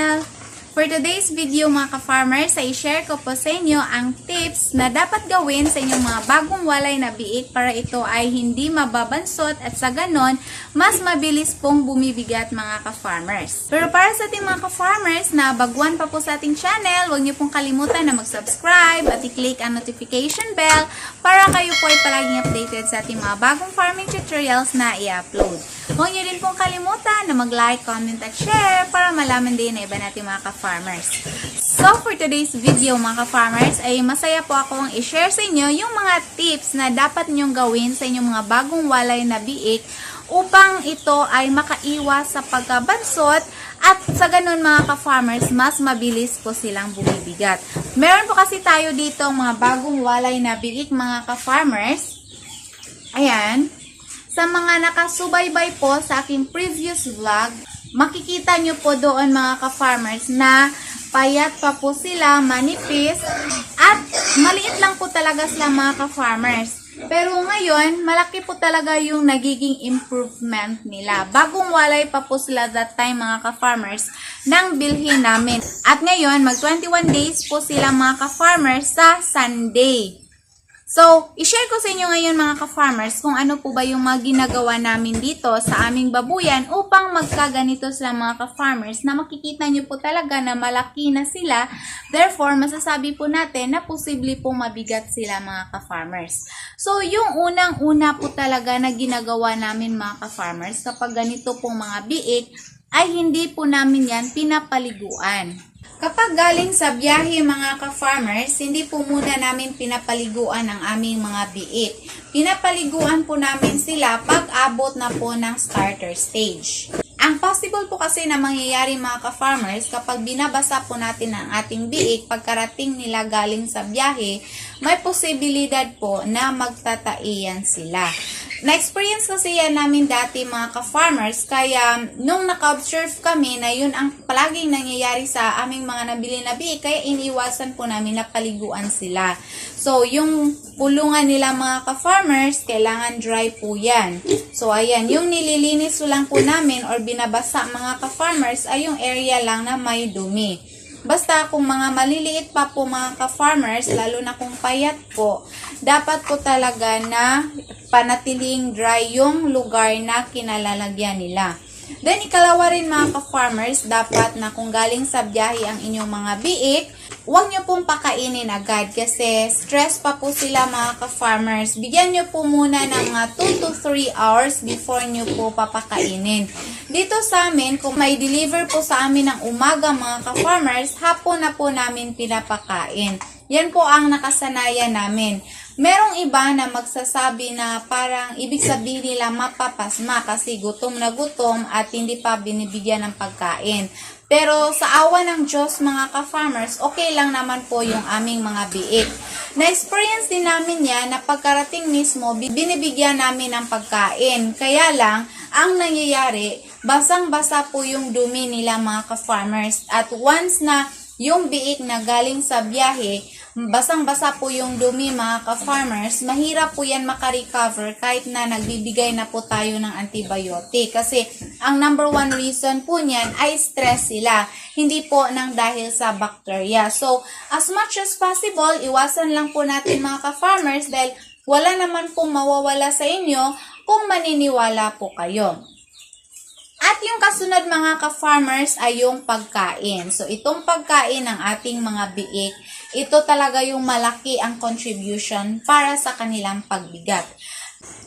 channel! For today's video mga ka-farmers, ay share ko po sa inyo ang tips na dapat gawin sa inyong mga bagong walay na biik para ito ay hindi mababansot at sa ganon, mas mabilis pong bumibigat mga ka-farmers. Pero para sa ating mga ka-farmers na baguan pa po sa ating channel, huwag niyo pong kalimutan na mag-subscribe at i-click ang notification bell para kayo po ay palaging updated sa ating mga bagong farming tutorials na i-upload. Huwag niyo din pong kalimutan na mag-like, comment at share para malaman din na iba natin mga ka-farmers. So, for today's video mga ka-farmers, ay masaya po akong i-share sa inyo yung mga tips na dapat niyong gawin sa inyong mga bagong walay na biik upang ito ay makaiwas sa pagkabansot at sa ganun mga ka-farmers, mas mabilis po silang bumibigat. Meron po kasi tayo dito mga bagong walay na biik mga ka-farmers. Ayan. Sa mga nakasubaybay po sa aking previous vlog, makikita nyo po doon mga ka-farmers na payat pa po sila, manipis, at maliit lang po talaga sila mga ka-farmers. Pero ngayon, malaki po talaga yung nagiging improvement nila. Bagong walay pa po sila that time mga ka-farmers nang bilhin namin. At ngayon, mag 21 days po sila mga ka-farmers sa Sunday. So, i-share ko sa inyo ngayon mga ka-farmers kung ano po ba yung mga ginagawa namin dito sa aming babuyan upang magkaganito sila mga ka-farmers na makikita nyo po talaga na malaki na sila. Therefore, masasabi po natin na posible pong mabigat sila mga ka-farmers. So, yung unang-una po talaga na ginagawa namin mga ka-farmers kapag ganito pong mga biik ay hindi po namin yan pinapaliguan. Kapag galing sa biyahe mga ka-farmers, hindi po muna namin pinapaliguan ang aming mga biik. Pinapaliguan po namin sila pag abot na po ng starter stage. Ang possible po kasi na mangyayari mga ka-farmers kapag binabasa po natin ang ating biik pagkarating nila galing sa biyahe, may posibilidad po na magtataiyan sila. Na-experience kasi yan namin dati mga ka-farmers, kaya nung naka-observe kami na yun ang palaging nangyayari sa aming mga nabili na biik, kaya iniwasan po namin na paliguan sila. So, yung pulungan nila mga ka-farmers, kailangan dry po yan. So, ayan, yung nililinis lang po namin or binabasa mga ka-farmers ay yung area lang na may dumi. Basta kung mga maliliit pa po mga ka-farmers, lalo na kung payat po, dapat po talaga na panatiling dry yung lugar na kinalalagyan nila. Then, ikalawa rin mga ka-farmers, dapat na kung galing sa biyahe ang inyong mga biik, huwag nyo pong pakainin agad kasi stress pa po sila mga ka-farmers. Bigyan nyo po muna ng 2 to 3 hours before nyo po papakainin. Dito sa amin, kung may deliver po sa amin ng umaga mga ka-farmers, hapon na po namin pinapakain. Yan po ang nakasanayan namin. Merong iba na magsasabi na parang ibig sabihin nila mapapasma kasi gutom na gutom at hindi pa binibigyan ng pagkain. Pero sa awa ng Diyos mga ka-farmers, okay lang naman po yung aming mga biik. Na-experience din namin yan na pagkarating mismo, binibigyan namin ng pagkain. Kaya lang, ang nangyayari, basang-basa po yung dumi nila mga ka-farmers. At once na yung biik na galing sa biyahe, basang-basa po yung dumi mga ka-farmers, mahirap po yan makarecover kahit na nagbibigay na po tayo ng antibiotic. Kasi ang number one reason po niyan ay stress sila, hindi po nang dahil sa bacteria. So, as much as possible, iwasan lang po natin mga ka-farmers dahil wala naman pong mawawala sa inyo kung maniniwala po kayo. At yung kasunod mga ka-farmers ay yung pagkain. So, itong pagkain ng ating mga biik, ito talaga yung malaki ang contribution para sa kanilang pagbigat.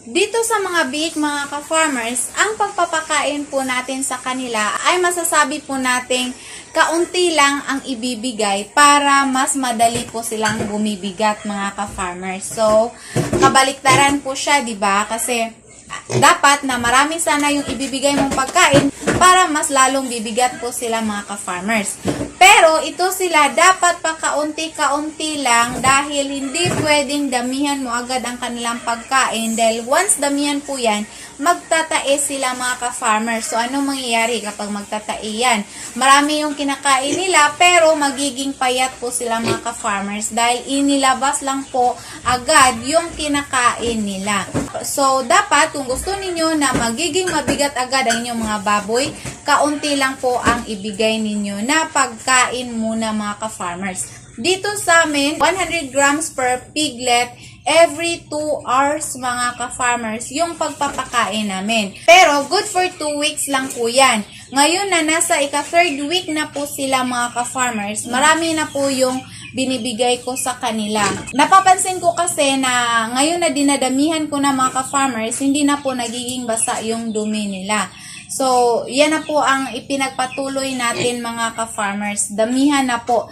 Dito sa mga biik mga ka-farmers, ang pagpapakain po natin sa kanila ay masasabi po nating kaunti lang ang ibibigay para mas madali po silang bumibigat mga ka-farmers. So, kabaliktaran po siya, di ba? Kasi dapat na marami sana yung ibibigay mong pagkain para mas lalong bibigat po sila mga ka-farmers. Pero ito sila dapat pa kaunti-kaunti lang dahil hindi pwedeng damihan mo agad ang kanilang pagkain dahil once damihan po yan, magtatae sila mga ka-farmers. So anong mangyayari kapag magtatae yan? Marami yung kinakain nila pero magiging payat po sila mga ka-farmers dahil inilabas lang po agad yung kinakain nila. So dapat kung gusto ninyo na magiging mabigat agad ang inyong mga baboy, kaunti lang po ang ibigay ninyo na pagkain muna mga ka-farmers. Dito sa amin, 100 grams per piglet every 2 hours mga ka-farmers yung pagpapakain namin. Pero good for 2 weeks lang po yan. Ngayon na nasa ika-3rd week na po sila mga ka-farmers, marami na po yung binibigay ko sa kanila. Napapansin ko kasi na ngayon na dinadamihan ko na mga ka-farmers, hindi na po nagiging basa yung dumi nila. So, yan na po ang ipinagpatuloy natin mga ka-farmers. Damihan na po.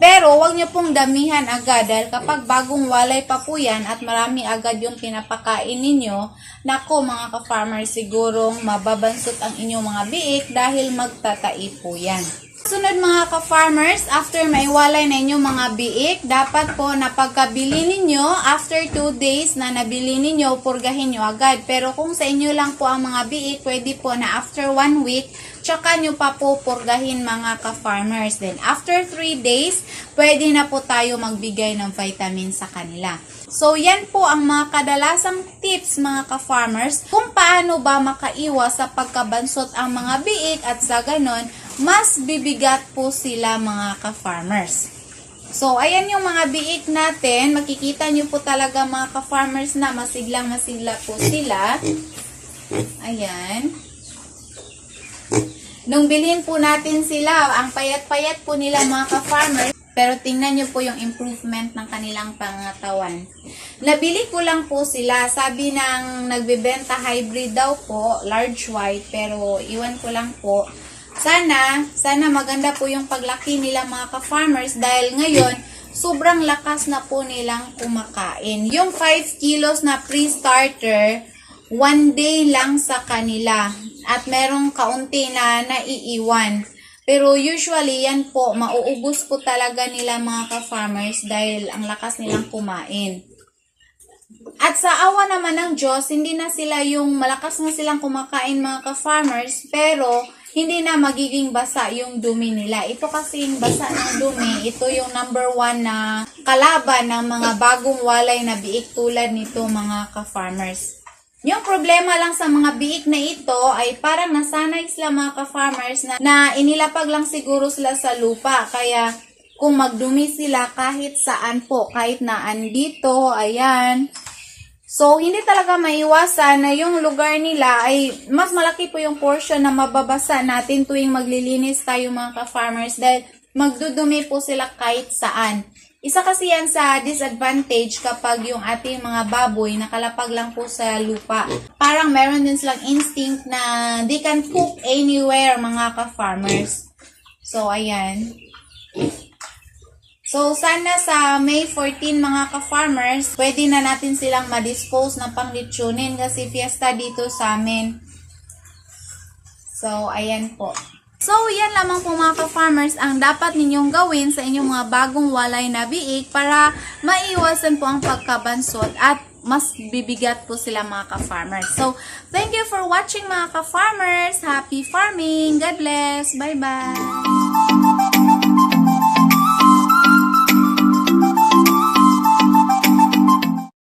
Pero, wag nyo pong damihan agad dahil kapag bagong walay pa po yan at marami agad yung pinapakain ninyo, nako mga ka-farmers, sigurong mababansot ang inyong mga biik dahil magtatai po yan. Sunod mga ka-farmers, after maiwalay na inyong mga biik, dapat po na pagkabili ninyo, after 2 days na nabili ninyo, purgahin nyo agad. Pero kung sa inyo lang po ang mga biik, pwede po na after 1 week, tsaka nyo pa po purgahin mga ka-farmers. Then after 3 days, pwede na po tayo magbigay ng vitamin sa kanila. So, yan po ang mga kadalasang tips mga ka-farmers kung paano ba makaiwas sa pagkabansot ang mga biik at sa ganon, mas bibigat po sila mga ka-farmers. So, ayan yung mga biik natin. Makikita nyo po talaga mga ka-farmers na masiglang-masigla po sila. Ayan. Nung bilhin po natin sila, ang payat-payat po nila mga ka-farmers. Pero tingnan nyo po yung improvement ng kanilang pangatawan. Nabili ko lang po sila. Sabi ng nagbebenta hybrid daw po, large white. Pero iwan ko lang po. Sana maganda po yung paglaki nila mga ka-farmers. Dahil ngayon, sobrang lakas na po nilang kumakain. Yung 5 kilos na pre-starter, 1 day lang sa kanila. At merong kaunti na naiiwan. Pero usually, yan po, mauubos po talaga nila mga ka-farmers dahil ang lakas nilang kumain. At sa awa naman ng Diyos, hindi na sila yung malakas na silang kumakain mga ka-farmers, pero hindi na magiging basa yung dumi nila. Ito kasi yung basa ng dumi, ito yung number 1 na kalaban ng mga bagong walay na biik tulad nito mga ka-farmers. Yung problema lang sa mga biik na ito ay parang nasanay sila mga ka-farmers na inilapag lang siguro sila sa lupa. Kaya kung magdumi sila kahit saan po, kahit na andito, ayan. So, hindi talaga maiwasan na yung lugar nila ay mas malaki po yung portion na mababasa natin tuwing maglilinis tayo mga ka-farmers dahil magdudumi po sila kahit saan. Isa kasi yan sa disadvantage kapag yung ating mga baboy nakalapag lang po sa lupa. Parang meron din silang instinct na they can cook anywhere mga ka-farmers. So, ayan. So, sana sa May 14 mga ka-farmers, pwede na natin silang ma-dispose ng panglitsunin kasi fiesta dito sa amin. So, ayan po. So, yan lamang po mga ka-farmers ang dapat ninyong gawin sa inyong mga bagong walay na biik para maiwasan po ang pagkabansot at mas bibigat po sila mga ka-farmers. So, thank you for watching mga ka-farmers. Happy farming! God bless! Bye-bye!